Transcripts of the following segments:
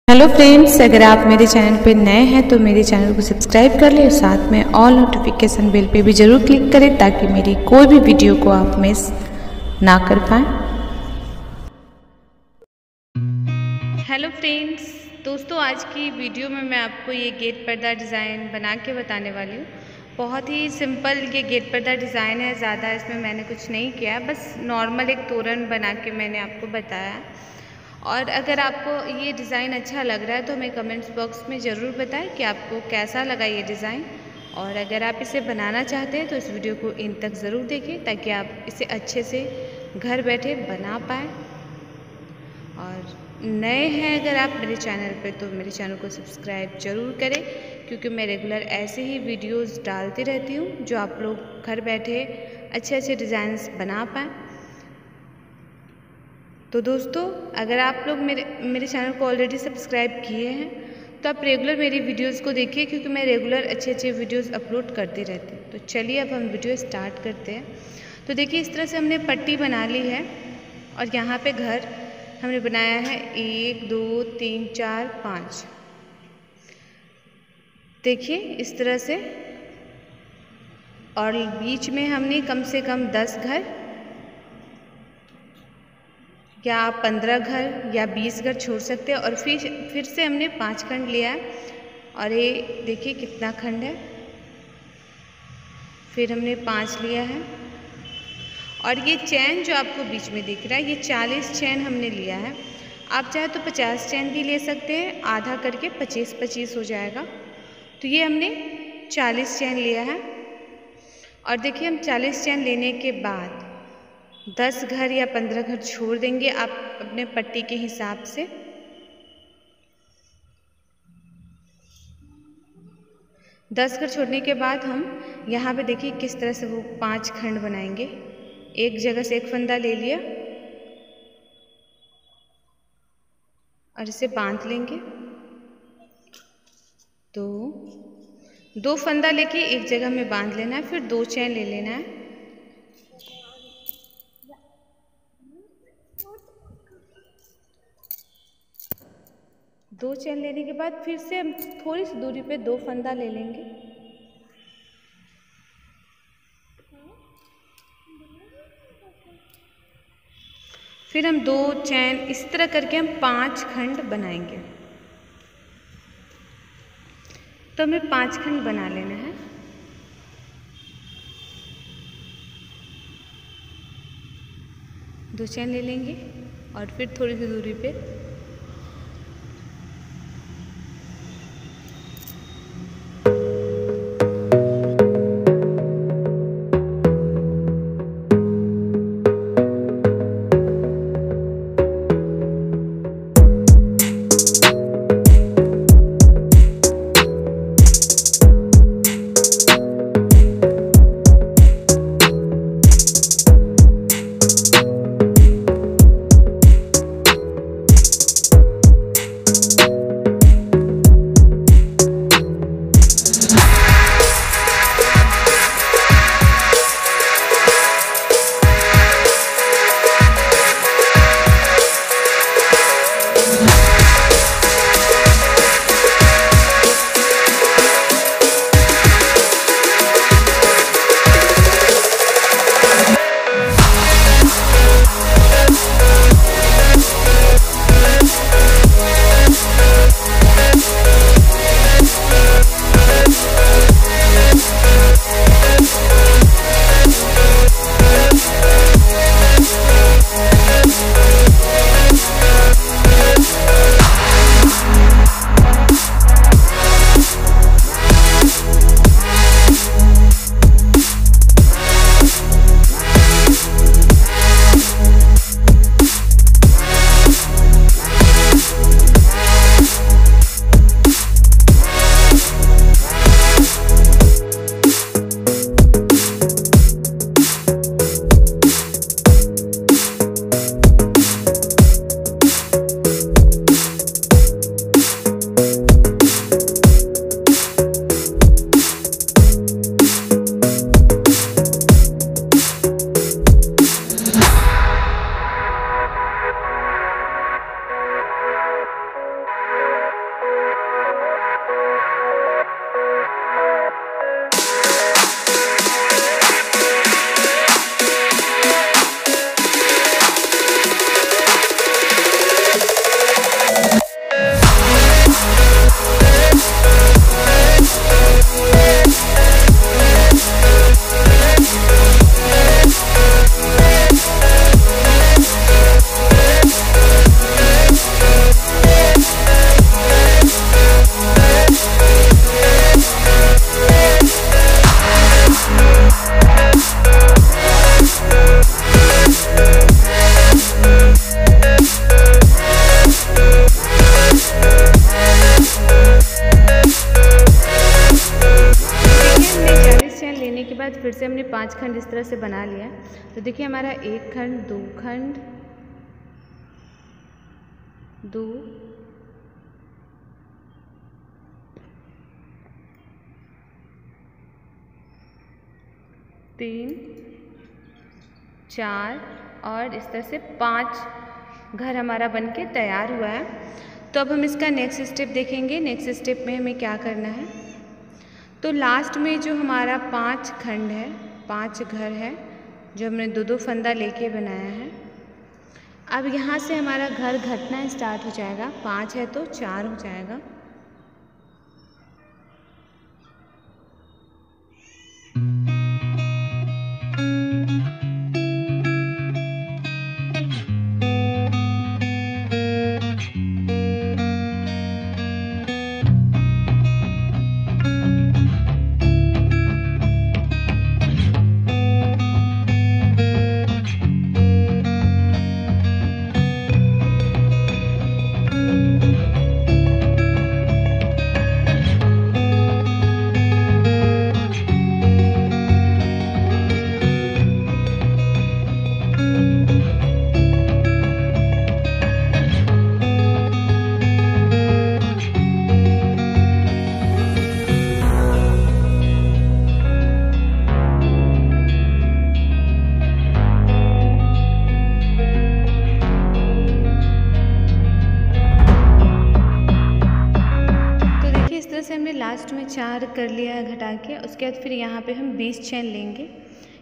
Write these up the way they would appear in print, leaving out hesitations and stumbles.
Hello friends, अगर आप मेरे चैनल पर नए हैं तो मेरे चैनल को सब्सक्राइब कर लें और साथ में ऑल नोटिफिकेशन बेल पे भी ज़रूर क्लिक करें ताकि मेरी कोई भी वीडियो को आप मिस ना कर पाएँ। हेलो फ्रेंड्स, दोस्तों आज की वीडियो में मैं आपको ये गेट पर्दा डिज़ाइन बना के बताने वाली हूँ। बहुत ही सिंपल ये गेट पर्दा डिज़ाइन है, ज़्यादा इसमें मैंने कुछ नहीं किया, बस नॉर्मल एक तोरण बना के मैंने आपको बताया। और अगर आपको ये डिज़ाइन अच्छा लग रहा है तो हमें कमेंट्स बॉक्स में ज़रूर बताएं कि आपको कैसा लगा ये डिज़ाइन। और अगर आप इसे बनाना चाहते हैं तो इस वीडियो को इन तक ज़रूर देखें ताकि आप इसे अच्छे से घर बैठे बना पाएँ। और नए हैं अगर आप मेरे चैनल पे तो मेरे चैनल को सब्सक्राइब ज़रूर करें, क्योंकि मैं रेगुलर ऐसे ही वीडियोस डालती रहती हूँ जो आप लोग घर बैठे अच्छे अच्छे डिज़ाइंस बना पाएँ। तो दोस्तों, अगर आप लोग मेरे चैनल को ऑलरेडी सब्सक्राइब किए हैं तो आप रेगुलर मेरी वीडियोस को देखिए, क्योंकि मैं रेगुलर अच्छे अच्छे वीडियोस अपलोड करती रहती हूँ। तो चलिए अब हम वीडियो स्टार्ट करते हैं। तो देखिए, इस तरह से हमने पट्टी बना ली है और यहाँ पे घर हमने बनाया है 1 2 3 4 5। देखिए इस तरह से, और बीच में हमने कम से कम 10 घर या 15 घर या 20 घर छोड़ सकते हैं। और फिर से हमने 5 खंड लिया है और ये देखिए कितना खंड है। फिर हमने 5 लिया है और ये चैन जो आपको बीच में दिख रहा है ये 40 चैन हमने लिया है। आप चाहे तो 50 चैन भी ले सकते हैं, आधा करके 25-25 हो जाएगा। तो ये हमने 40 चैन लिया है। और देखिए, हम 40 चैन लेने के बाद 10 घर या 15 घर छोड़ देंगे आप अपने पट्टी के हिसाब से। दस घर छोड़ने के बाद हम यहाँ पे देखिए किस तरह से वो 5 खंड बनाएंगे। एक जगह से एक फंदा ले लिया और इसे बांध लेंगे। तो 2 फंदा लेके एक जगह में बांध लेना है, फिर 2 चैन ले लेना है। दो चैन लेने के बाद फिर से हम थोड़ी सी दूरी पे 2 फंदा ले लेंगे। फिर हम 2 चैन, इस तरह करके हम 5 खंड बनाएंगे। तो हमें 5 खंड बना लेना है। दो चैन ले लेंगे और फिर थोड़ी सी दूरी पे फिर से हमने 5 खंड इस तरह से बना लिया। तो देखिए हमारा 1 खंड, 2 खंड, 2, 3, 4 और इस तरह से 5 घर हमारा बनके तैयार हुआ है। तो अब हम इसका नेक्स्ट स्टेप देखेंगे। नेक्स्ट स्टेप में हमें क्या करना है, तो लास्ट में जो हमारा 5 खंड है, 5 घर है जो हमने 2-2 फंदा लेके बनाया है, अब यहाँ से हमारा घर घटना स्टार्ट हो जाएगा। 5 है तो 4 हो जाएगा। से हमने लास्ट में 4 कर लिया है घटा के। उसके बाद फिर यहाँ पे हम 20 चैन लेंगे,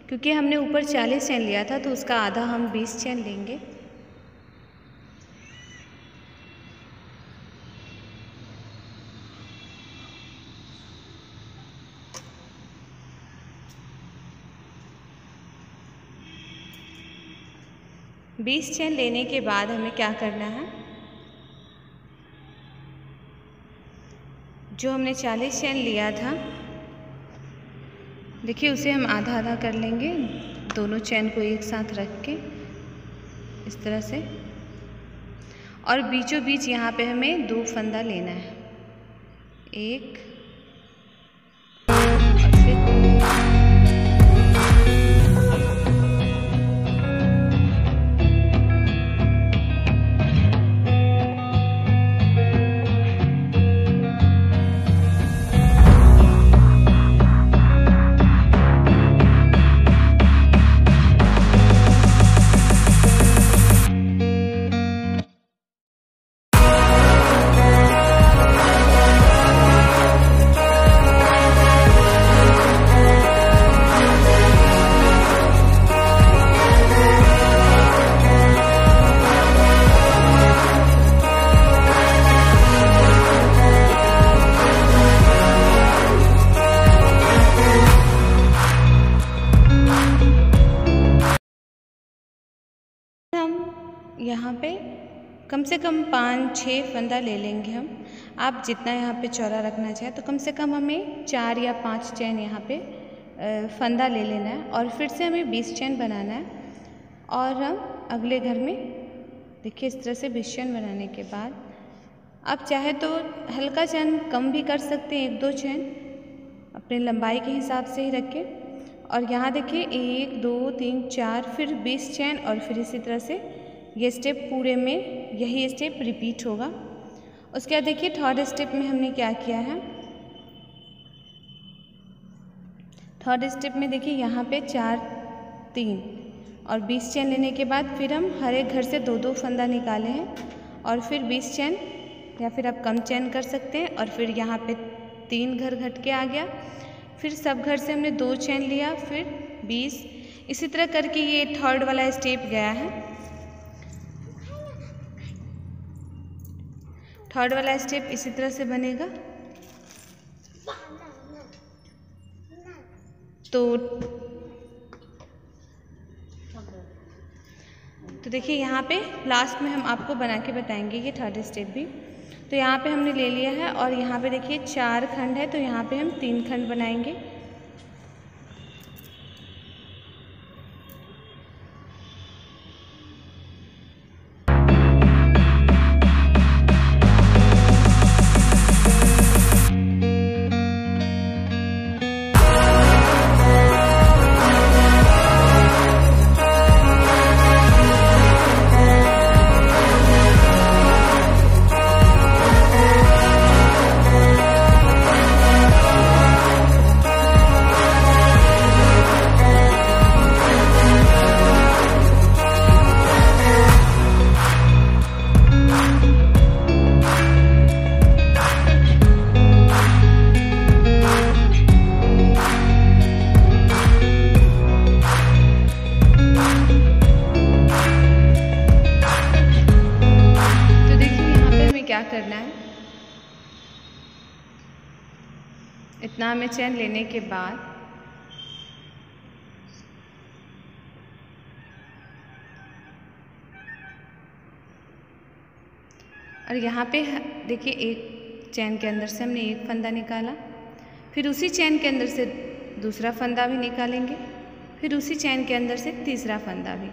क्योंकि हमने ऊपर 40 चैन लिया था तो उसका आधा हम 20 चैन लेंगे। बीस चैन लेने के बाद हमें क्या करना है, जो हमने 40 चैन लिया था, देखिए उसे हम आधा आधा कर लेंगे, दोनों चैन को एक साथ रख के इस तरह से, और बीचों बीच यहाँ पे हमें 2 फंदा लेना है, एक और फिर यहाँ पे कम से कम 5-6 फंदा ले लेंगे हम। आप जितना यहाँ पे चौड़ा रखना चाहें तो कम से कम हमें 4 या 5 चैन यहाँ पे फंदा ले लेना है, और फिर से हमें 20 चैन बनाना है। और हम अगले घर में देखिए इस तरह से 20 चैन बनाने के बाद आप चाहे तो हल्का चैन कम भी कर सकते हैं, 1-2 चैन अपनी लंबाई के हिसाब से ही रखें। और यहाँ देखिए 1 2 3 4 फिर 20 चैन, और फिर इसी तरह से ये स्टेप पूरे में यही स्टेप रिपीट होगा। उसके बाद देखिए थर्ड स्टेप में हमने क्या किया है, थर्ड स्टेप में देखिए यहाँ पे 4 3 और 20 चैन लेने के बाद फिर हम हर एक घर से 2-2 फंदा निकाले हैं, और फिर 20 चैन या फिर आप कम चैन कर सकते हैं, और फिर यहाँ पे 3 घर घट के आ गया, फिर सब घर से हमने 2 चैन लिया, फिर 20, इसी तरह करके ये थर्ड वाला स्टेप गया है। थर्ड वाला स्टेप इसी तरह से बनेगा। तो देखिए यहाँ पे लास्ट में हम आपको बना के बताएंगे ये थर्ड स्टेप भी। तो यहाँ पे हमने ले लिया है, और यहाँ पे देखिए 4 खंड है तो यहाँ पे हम 3 खंड बनाएंगे। करना है, इतना हमें चैन लेने के बाद और यहाँ पे देखिए एक चैन के अंदर से हमने एक फंदा निकाला, फिर उसी चैन के अंदर से दूसरा फंदा भी निकालेंगे, फिर उसी चैन के अंदर से तीसरा फंदा भी,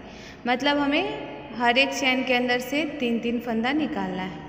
मतलब हमें हर एक चैन के अंदर से 3-3 फंदा निकालना है।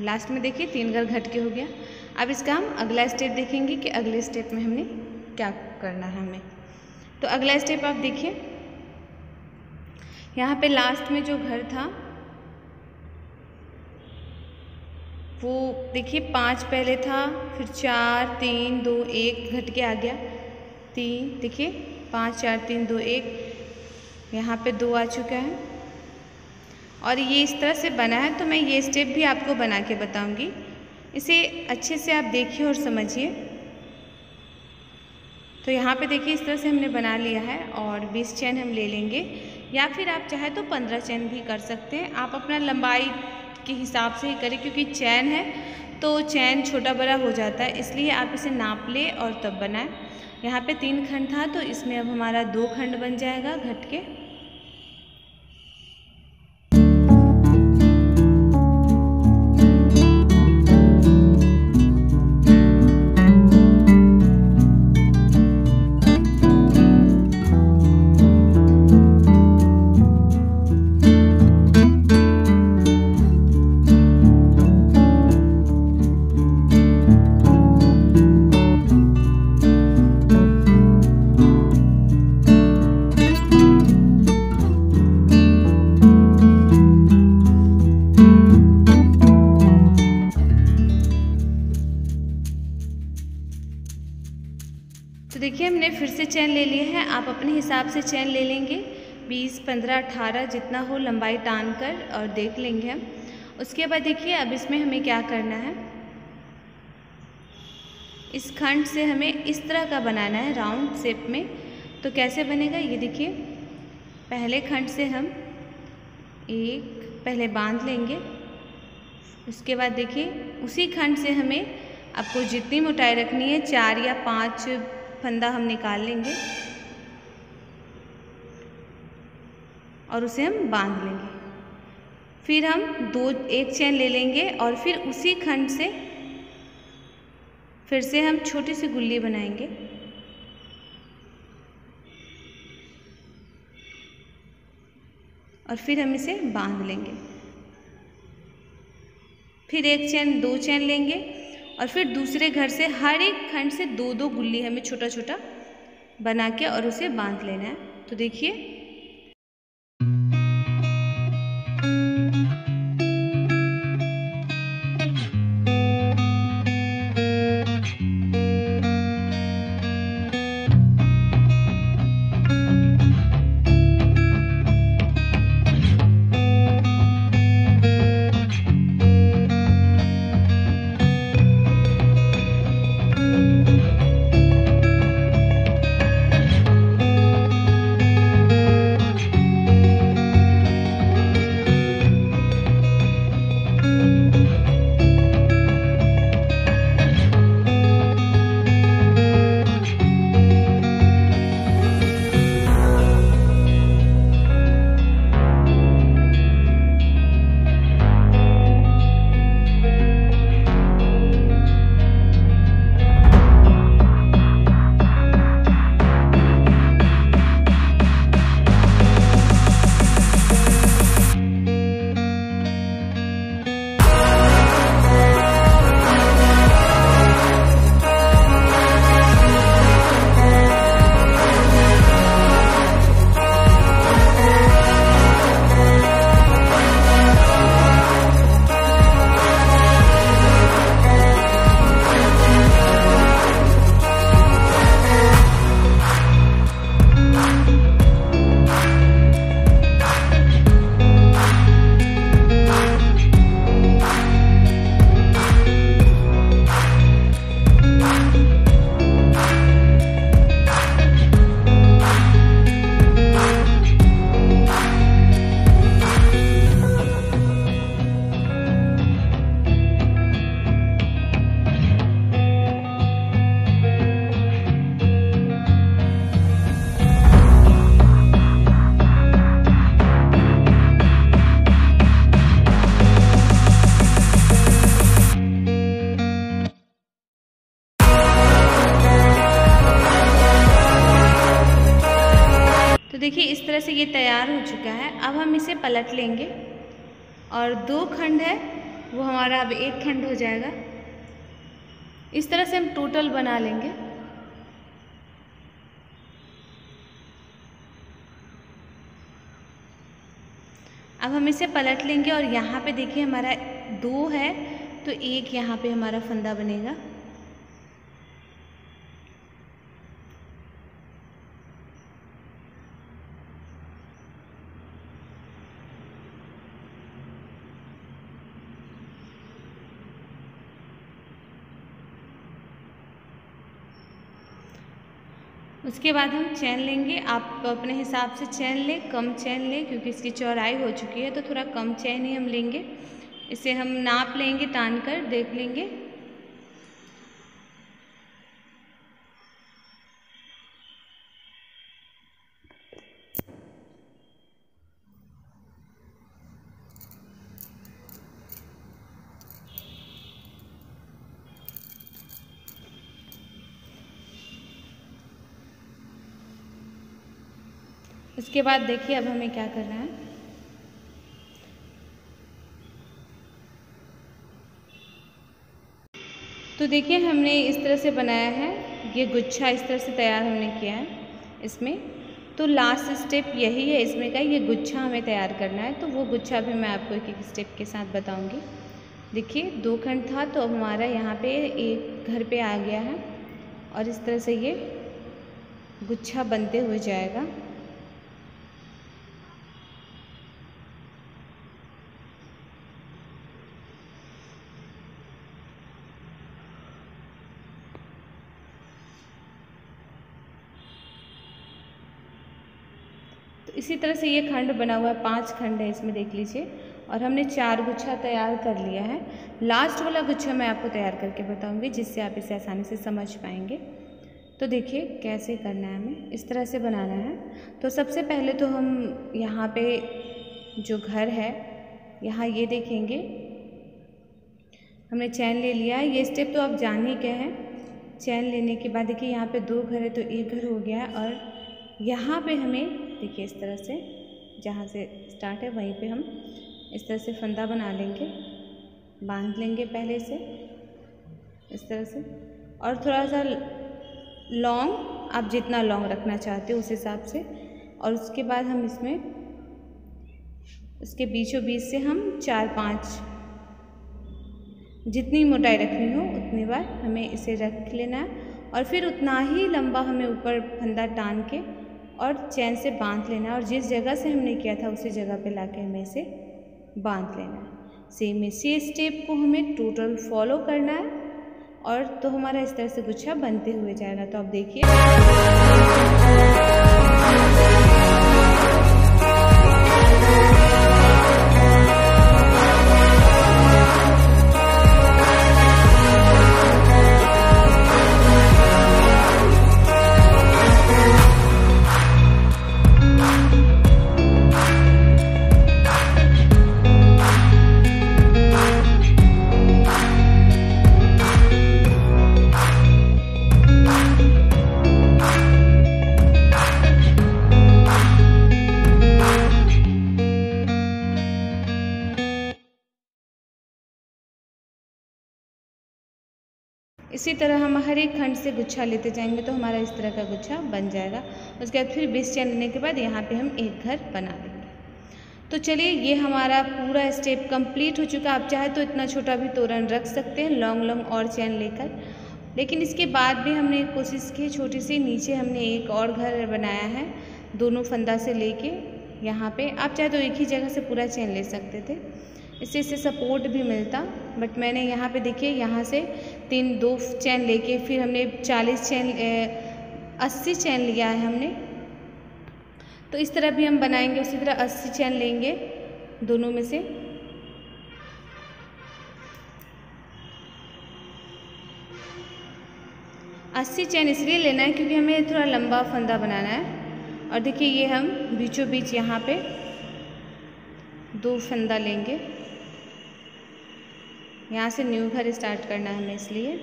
लास्ट में देखिए 3 घर घट के हो गया। अब इसका हम अगला स्टेप देखेंगे कि अगले स्टेप में हमने क्या करना है हमें। तो अगला स्टेप आप देखिए, यहाँ पे लास्ट में जो घर था वो देखिए 5 पहले था, फिर 4 3 2 1 घट के आ गया 3, देखिए 5 4 3 2 1, यहाँ पे 2 आ चुका है और ये इस तरह से बना है। तो मैं ये स्टेप भी आपको बना के बताऊंगी, इसे अच्छे से आप देखिए और समझिए। तो यहाँ पे देखिए इस तरह से हमने बना लिया है और 20 चैन हम ले लेंगे, या फिर आप चाहे तो 15 चैन भी कर सकते हैं। आप अपना लंबाई के हिसाब से ही करें, क्योंकि चैन है तो चैन छोटा बड़ा हो जाता है, इसलिए आप इसे नाप ले और तब बनाएं। यहाँ पे 3 खंड था तो इसमें अब हमारा 2 खंड बन जाएगा घट के। तो देखिए हमने फिर से चैन ले लिए हैं, आप अपने हिसाब से चैन ले लेंगे, 20 15 18 जितना हो लंबाई टान कर और देख लेंगे हम। उसके बाद देखिए अब इसमें हमें क्या करना है, इस खंड से हमें इस तरह का बनाना है राउंड शेप में। तो कैसे बनेगा ये देखिए, पहले खंड से हम एक पहले बांध लेंगे, उसके बाद देखिए उसी खंड से हमें आपको जितनी मोटाई रखनी है 4 या 5 फंदा हम निकाल लेंगे और उसे हम बांध लेंगे। फिर हम एक चैन ले लेंगे और फिर उसी खंड से फिर से हम छोटी सी गुल्ली बनाएंगे और फिर हम इसे बांध लेंगे। फिर एक चैन 2 चैन लेंगे और फिर दूसरे घर से हर एक खंड से 2-2 गुल्ली हमें छोटा छोटा बना के और उसे बांध लेना है। तो देखिए देखिए इस तरह से ये तैयार हो चुका है। अब हम इसे पलट लेंगे और 2 खंड है वो हमारा अब 1 खंड हो जाएगा। इस तरह से हम टोटल बना लेंगे। अब हम इसे पलट लेंगे और यहाँ पे देखिए हमारा 2 है तो 1 यहाँ पे हमारा फंदा बनेगा। उसके बाद हम चैन लेंगे। आप अपने हिसाब से चैन लें, कम चैन लें क्योंकि इसकी चौड़ाई हो चुकी है तो थोड़ा कम चैन ही हम लेंगे। इसे हम नाप लेंगे, तान कर देख लेंगे। उसके बाद देखिए अब हमें क्या करना है। तो देखिए हमने इस तरह से बनाया है, ये गुच्छा इस तरह से तैयार हमने किया है इसमें। तो लास्ट स्टेप यही है इसमें का, ये गुच्छा हमें तैयार करना है। तो वो गुच्छा भी मैं आपको एक एक स्टेप के साथ बताऊंगी। देखिए 2 खंड था तो अब हमारा यहाँ पे एक घर पे आ गया है और इस तरह से ये गुच्छा बनते हुए जाएगा। इसी तरह से ये खंड बना हुआ है, 5 खंड है इसमें देख लीजिए। और हमने 4 गुच्छा तैयार कर लिया है। लास्ट वाला गुच्छा मैं आपको तैयार करके बताऊंगी जिससे आप इसे आसानी से समझ पाएंगे। तो देखिए कैसे करना है, हमें इस तरह से बनाना है। तो सबसे पहले तो हम यहाँ पे जो घर है यहाँ ये देखेंगे हमने चैन ले लिया है। ये स्टेप तो आप जान ही गए हैं। चैन लेने के बाद देखिए यहाँ पे 2 घर है तो 1 घर हो गया है। और यहाँ पे हमें देखिए इस तरह से जहाँ से स्टार्ट है वहीं पे हम इस तरह से फंदा बना लेंगे, बांध लेंगे पहले से इस तरह से। और थोड़ा सा लॉन्ग, आप जितना लॉन्ग रखना चाहते हो उस हिसाब से। और उसके बाद हम इसमें इसके बीचों बीच से हम 4-5 जितनी मोटाई रखनी हो उतनी बार हमें इसे रख लेना है। और फिर उतना ही लंबा हमें ऊपर फंदा टान के और चैन से बांध लेना है। और जिस जगह से हमने किया था उसी जगह पे लाके हमें इसे बांध लेना है। सेम इसी स्टेप को हमें टोटल फॉलो करना है और तो हमारा इस तरह से गुच्छा बनते हुए जाएगा। तो आप देखिए इसी तरह हम हर एक खंड से गुच्छा लेते जाएंगे तो हमारा इस तरह का गुच्छा बन जाएगा। उसके बाद फिर 20 चैन लेने के बाद यहाँ पे हम एक घर बना लेंगे। तो चलिए ये हमारा पूरा स्टेप कंप्लीट हो चुका। आप चाहे तो इतना छोटा भी तोरण रख सकते हैं लॉन्ग लॉन्ग और चैन लेकर। लेकिन इसके बाद भी हमने कोशिश की छोटी सी, नीचे हमने एक और घर बनाया है दोनों फंदा से लेके यहाँ पे। आप चाहे तो एक ही जगह से पूरा चैन ले सकते थे, इससे सपोर्ट भी मिलता। बट मैंने यहाँ पे देखिए यहाँ से 2 चैन लेके फिर हमने 80 चैन लिया है हमने। तो इस तरह भी हम बनाएंगे, उसी तरह 80 चैन लेंगे दोनों में से। अस्सी चैन इसलिए लेना है क्योंकि हमें थोड़ा लंबा फंदा बनाना है। और देखिए ये हम बीचों बीच यहाँ पे 2 फंदा लेंगे। यहाँ से न्यू घर स्टार्ट करना है हमें, इसलिए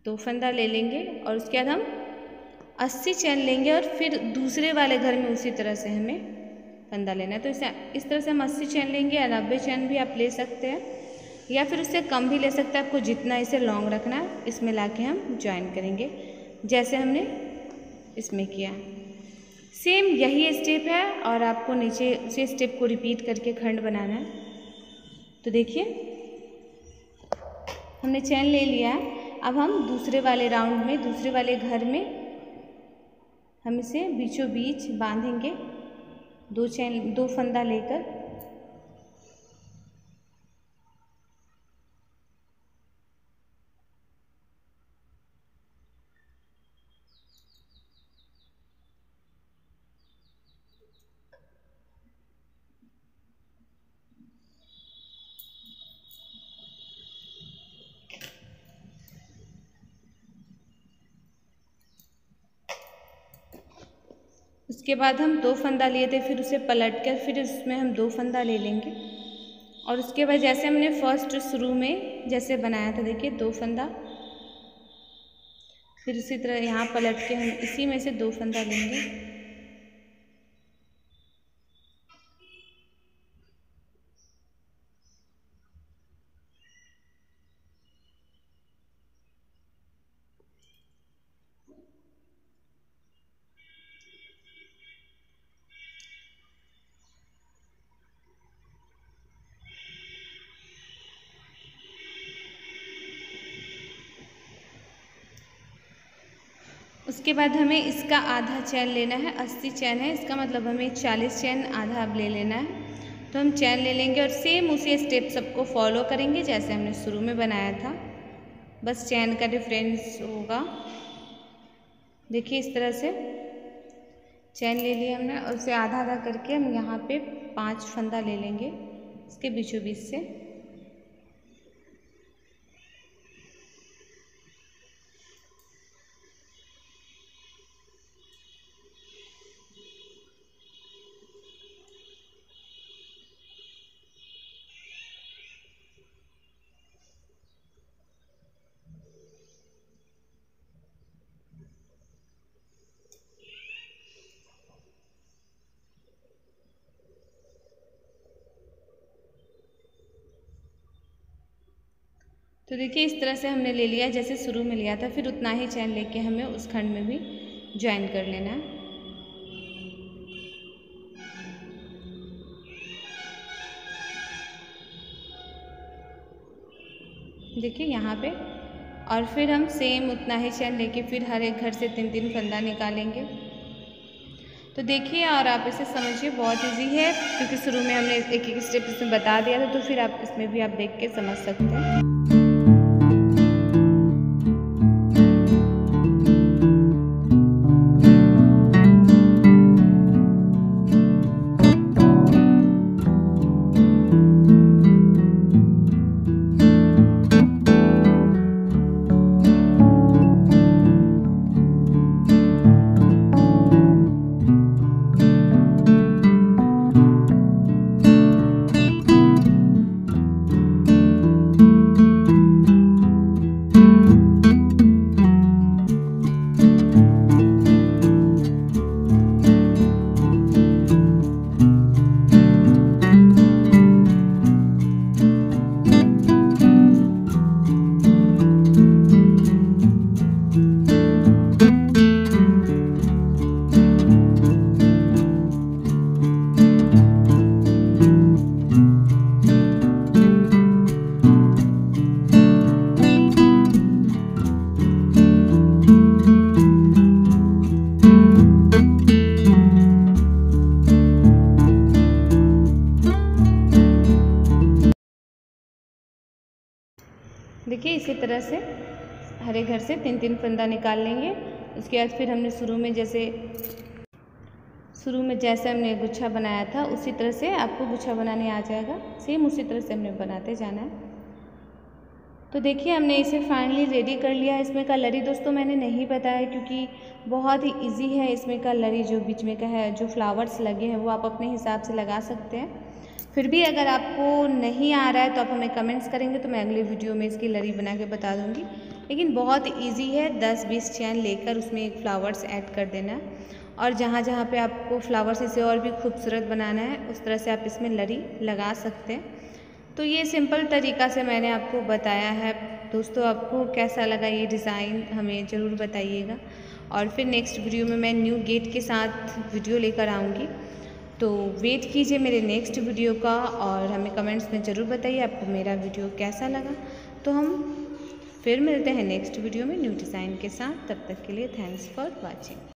2 फंदा ले लेंगे और उसके बाद हम 80 चैन लेंगे और फिर दूसरे वाले घर में उसी तरह से हमें फंदा लेना है। तो इस तरह से हम 80 चैन लेंगे या 90 चैन भी आप ले सकते हैं या फिर उससे कम भी ले सकते हैं। आपको जितना इसे लॉन्ग रखना है इसमें लाके हम ज्वाइन करेंगे जैसे हमने इसमें किया। सेम यही स्टेप है और आपको नीचे उसी स्टेप को रिपीट करके खंड बनाना है। तो देखिए हमने चैन ले लिया है। अब हम दूसरे वाले राउंड में दूसरे वाले घर में हम इसे बीचों बीच बांधेंगे 2 फंदा लेकर। उसके बाद हम 2 फंदा लिए थे, फिर उसे पलट कर फिर उसमें हम 2 फंदा ले लेंगे और उसके बाद जैसे हमने फर्स्ट शुरू में जैसे बनाया था देखिए 2 फंदा, फिर इसी तरह यहाँ पलट के हम इसी में से 2 फंदा लेंगे। उसके बाद हमें इसका आधा चैन लेना है। 80 चैन है, इसका मतलब हमें 40 चैन आधा अब ले लेना है। तो हम चैन ले लेंगे और सेम उसी स्टेप सबको फॉलो करेंगे जैसे हमने शुरू में बनाया था, बस चैन का डिफरेंस होगा। देखिए इस तरह से चैन ले लिया हमने और उसे आधा आधा करके हम यहाँ पे 5 फंदा ले लेंगे इसके बीचों बीच से। तो देखिए इस तरह से हमने ले लिया जैसे शुरू में लिया था, फिर उतना ही चैन लेके हमें उस खंड में भी ज्वाइन कर लेना है। देखिए यहाँ पे और फिर हम सेम उतना ही चैन लेके फिर हर एक घर से 3-3 फंदा निकालेंगे। तो देखिए और आप इसे समझिए, बहुत इजी है क्योंकि शुरू में हमने एक एक स्टेप इसमें बता दिया था, तो फिर आप इसमें भी आप देख के समझ सकते हैं। देखिए इसी तरह से हर एक घर से 3-3 फंदा निकाल लेंगे। उसके बाद फिर हमने शुरू में जैसे हमने गुच्छा बनाया था उसी तरह से आपको गुच्छा बनाने आ जाएगा। सेम उसी तरह से हमने बनाते जाना है। तो देखिए हमने इसे फाइनली रेडी कर लिया। इसमें का लरी दोस्तों मैंने नहीं बताया क्योंकि बहुत ही इजी है। इसमें का लरी जो बीच में का है, जो फ्लावर्स लगे हैं वो आप अपने हिसाब से लगा सकते हैं। फिर भी अगर आपको नहीं आ रहा है तो आप हमें कमेंट्स करेंगे तो मैं अगले वीडियो में इसकी लरी बना के बता दूंगी। लेकिन बहुत इजी है। 10-20 चैन लेकर उसमें एक फ्लावर्स ऐड कर देना है और जहाँ जहाँ पे आपको फ्लावर्स इसे और भी खूबसूरत बनाना है उस तरह से आप इसमें लड़ी लगा सकते हैं। तो ये सिंपल तरीक़ा से मैंने आपको बताया है। दोस्तों आपको कैसा लगा ये डिज़ाइन हमें ज़रूर बताइएगा और फिर नेक्स्ट वीडियो में मैं न्यू गेट के साथ वीडियो लेकर आऊँगी। तो वेट कीजिए मेरे नेक्स्ट वीडियो का और हमें कमेंट्स में ज़रूर बताइए आपको मेरा वीडियो कैसा लगा। तो हम फिर मिलते हैं नेक्स्ट वीडियो में न्यू डिज़ाइन के साथ। तब तक के लिए थैंक्स फॉर वॉचिंग।